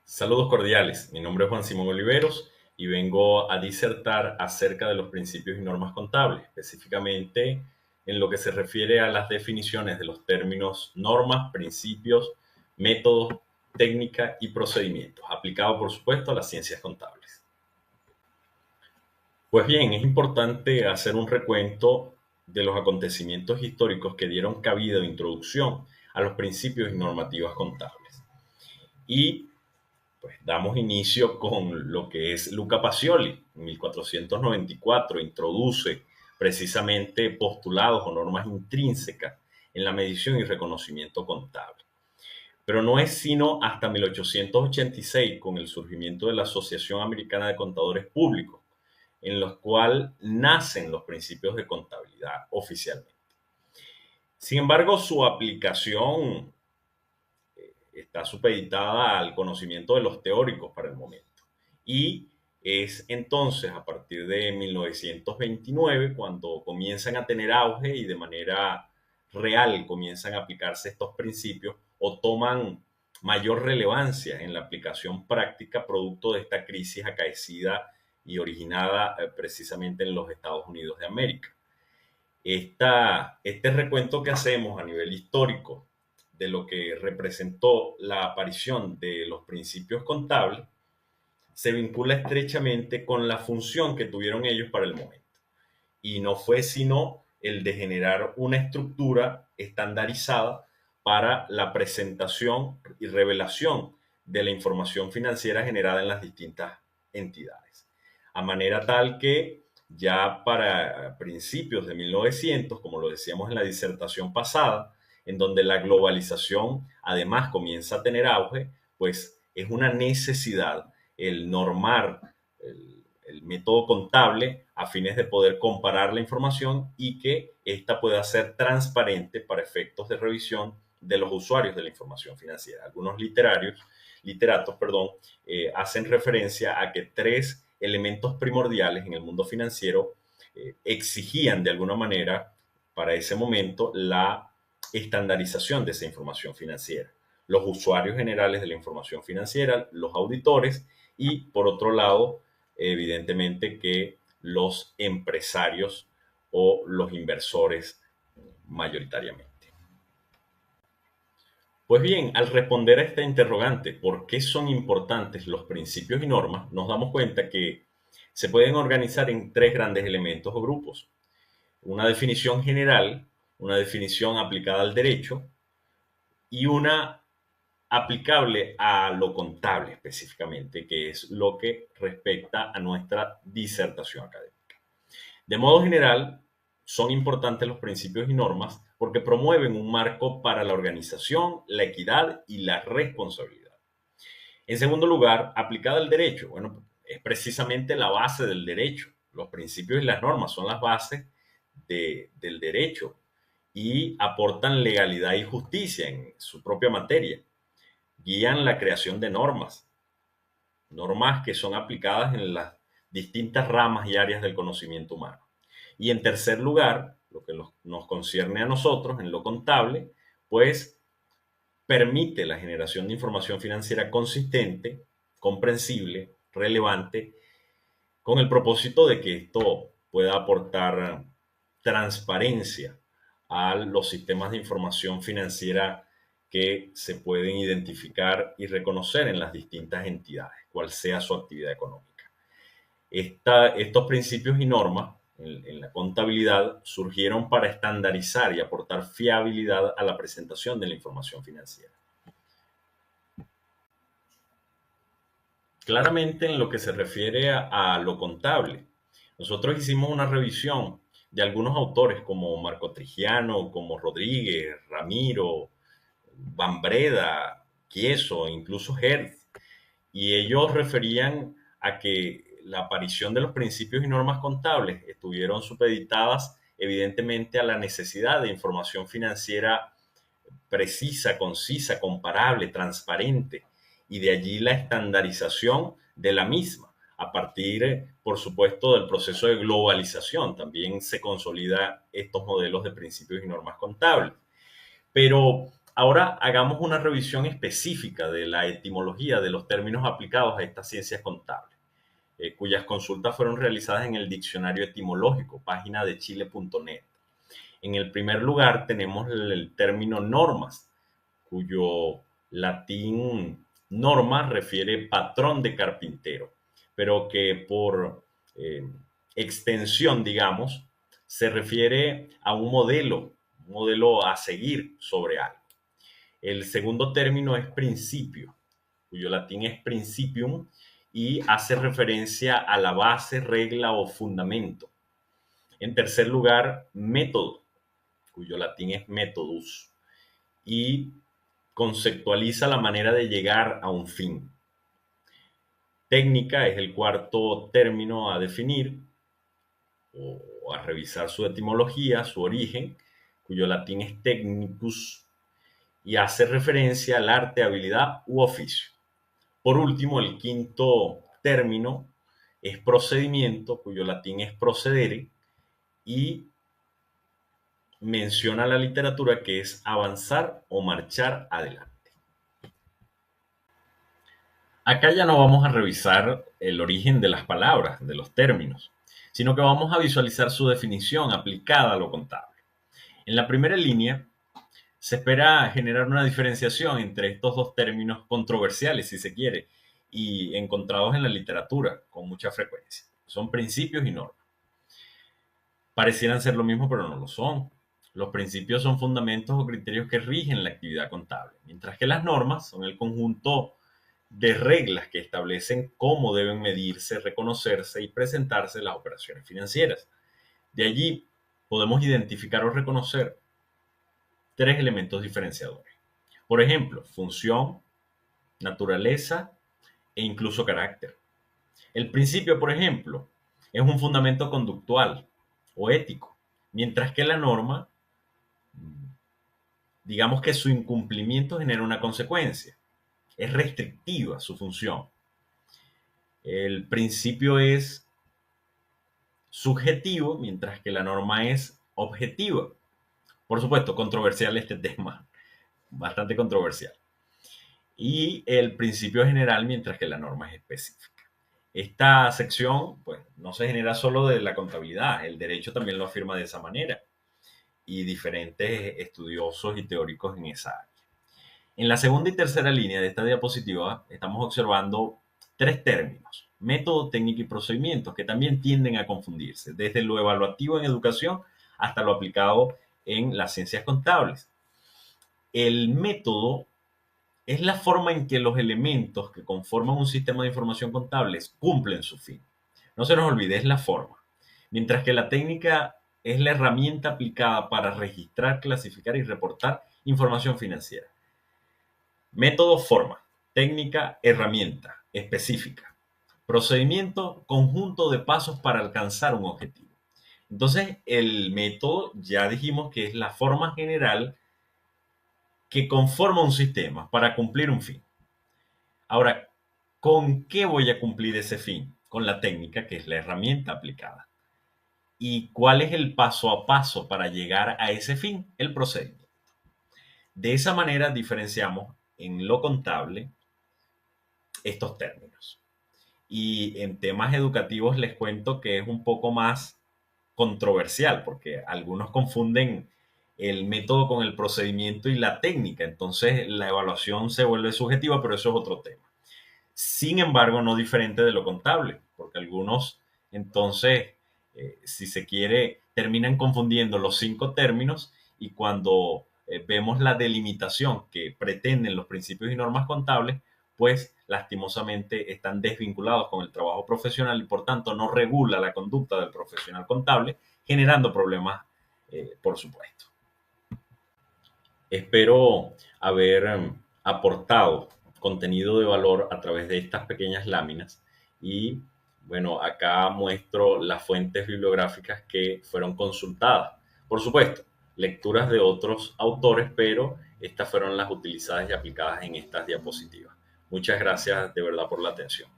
Saludos cordiales, mi nombre es Juan Simón Oliveros y vengo a disertar acerca de los principios y normas contables, específicamente en lo que se refiere a las definiciones de los términos normas, principios, métodos, técnica y procedimientos, aplicado por supuesto a las ciencias contables. Pues bien, es importante hacer un recuento de los acontecimientos históricos que dieron cabida o introducción a los principios y normativas contables. Y pues damos inicio con lo que es Luca Pacioli. En 1494 introduce precisamente postulados o normas intrínsecas en la medición y reconocimiento contable. Pero no es sino hasta 1886, con el surgimiento de la Asociación Americana de Contadores Públicos, en los cuales nacen los principios de contabilidad oficialmente. Sin embargo, su aplicación está supeditada al conocimiento de los teóricos para el momento. Y es entonces a partir de 1929 cuando comienzan a tener auge y de manera real comienzan a aplicarse estos principios o toman mayor relevancia en la aplicación práctica producto de esta crisis acaecida y originada precisamente en los Estados Unidos de América. Este recuento que hacemos a nivel histórico de lo que representó la aparición de los principios contables se vincula estrechamente con la función que tuvieron ellos para el momento. Y no fue sino el de generar una estructura estandarizada para la presentación y revelación de la información financiera generada en las distintas entidades. A manera tal que ya para principios de 1900, como lo decíamos en la disertación pasada, en donde la globalización además comienza a tener auge, pues es una necesidad el normar el método contable a fines de poder comparar la información y que ésta pueda ser transparente para efectos de revisión de los usuarios de la información financiera. Algunos literatos, hacen referencia a que tres elementos primordiales en el mundo financiero exigían de alguna manera para ese momento la estandarización de esa información financiera. Los usuarios generales de la información financiera, los auditores y, por otro lado, evidentemente que los empresarios o los inversores mayoritariamente. Pues bien, al responder a esta interrogante, ¿por qué son importantes los principios y normas? Nos damos cuenta que se pueden organizar en tres grandes elementos o grupos. Una definición general, una definición aplicada al derecho y una aplicable a lo contable específicamente, que es lo que respecta a nuestra disertación académica. De modo general, son importantes los principios y normas porque promueven un marco para la organización, la equidad y la responsabilidad. En segundo lugar, aplicada al derecho. Bueno, es precisamente la base del derecho. Los principios y las normas son las bases del derecho y aportan legalidad y justicia en su propia materia. Guían la creación de normas que son aplicadas en las distintas ramas y áreas del conocimiento humano. Y en tercer lugar, lo que nos concierne a nosotros en lo contable, pues permite la generación de información financiera consistente, comprensible, relevante, con el propósito de que esto pueda aportar transparencia a los sistemas de información financiera que se pueden identificar y reconocer en las distintas entidades, cual sea su actividad económica. Estos principios y normas en la contabilidad surgieron para estandarizar y aportar fiabilidad a la presentación de la información financiera. Claramente en lo que se refiere a lo contable, nosotros hicimos una revisión de algunos autores como Marco Trigiano, como Rodríguez, Ramiro, Van Breda, Chieso, incluso Hertz, y ellos referían a que la aparición de los principios y normas contables estuvieron supeditadas evidentemente a la necesidad de información financiera precisa, concisa, comparable, transparente, y de allí la estandarización de la misma. A partir, por supuesto, del proceso de globalización, también se consolida estos modelos de principios y normas contables. Pero Ahora hagamos una revisión específica de la etimología de los términos aplicados a estas ciencias contables, cuyas consultas fueron realizadas en el Diccionario Etimológico, página de chile.net. En el primer lugar tenemos el término normas, cuyo latín norma refiere patrón de carpintero, pero que por extensión, digamos, se refiere a un modelo a seguir sobre algo. El segundo término es principio, cuyo latín es principium y hace referencia a la base, regla o fundamento. En tercer lugar, método, cuyo latín es methodus y conceptualiza la manera de llegar a un fin. Técnica es el cuarto término a definir o a revisar su etimología, su origen, cuyo latín es technicus y hace referencia al arte, habilidad u oficio. Por último, el quinto término es procedimiento, cuyo latín es procedere y menciona la literatura que es avanzar o marchar adelante. Acá ya no vamos a revisar el origen de las palabras, de los términos, sino que vamos a visualizar su definición aplicada a lo contable. En la primera línea se espera generar una diferenciación entre estos dos términos controversiales, si se quiere, y encontrados en la literatura con mucha frecuencia. Son principios y normas. Parecieran ser lo mismo, pero no lo son. Los principios son fundamentos o criterios que rigen la actividad contable, mientras que las normas son el conjunto de reglas que establecen cómo deben medirse, reconocerse y presentarse las operaciones financieras. De allí podemos identificar o reconocer tres elementos diferenciadores. Por ejemplo, función, naturaleza e incluso carácter. El principio, por ejemplo, es un fundamento conductual o ético, mientras que la norma, digamos que su incumplimiento genera una consecuencia. Es restrictiva su función. El principio es subjetivo, mientras que la norma es objetiva. Por supuesto, controversial este tema, bastante controversial. Y el principio es general, mientras que la norma es específica. Esta sección, pues, no se genera solo de la contabilidad, el derecho también lo afirma de esa manera, y diferentes estudiosos y teóricos en esa área. En la segunda y tercera línea de esta diapositiva estamos observando tres términos: método, técnica y procedimientos, que también tienden a confundirse, desde lo evaluativo en educación hasta lo aplicado en las ciencias contables. El método es la forma en que los elementos que conforman un sistema de información contable cumplen su fin. No se nos olvide, es la forma. Mientras que la técnica es la herramienta aplicada para registrar, clasificar y reportar información financiera. Método, forma. Técnica, herramienta específica. Procedimiento, conjunto de pasos para alcanzar un objetivo. Entonces, el método ya dijimos que es la forma general que conforma un sistema para cumplir un fin. Ahora, ¿con qué voy a cumplir ese fin? Con la técnica, que es la herramienta aplicada. ¿Y cuál es el paso a paso para llegar a ese fin? El procedimiento. De esa manera diferenciamos en lo contable estos términos. Y en temas educativos les cuento que es un poco más controversial, porque algunos confunden el método con el procedimiento y la técnica. Entonces la evaluación se vuelve subjetiva, pero eso es otro tema. Sin embargo, no diferente de lo contable, porque algunos, entonces, si se quiere, terminan confundiendo los 5 términos y cuando vemos la delimitación que pretenden los principios y normas contables, pues lastimosamente están desvinculados con el trabajo profesional y por tanto no regula la conducta del profesional contable, generando problemas, por supuesto. Espero haber aportado contenido de valor a través de estas pequeñas láminas y bueno, acá muestro las fuentes bibliográficas que fueron consultadas. Por supuesto, lecturas de otros autores, pero estas fueron las utilizadas y aplicadas en estas diapositivas. Muchas gracias de verdad por la atención.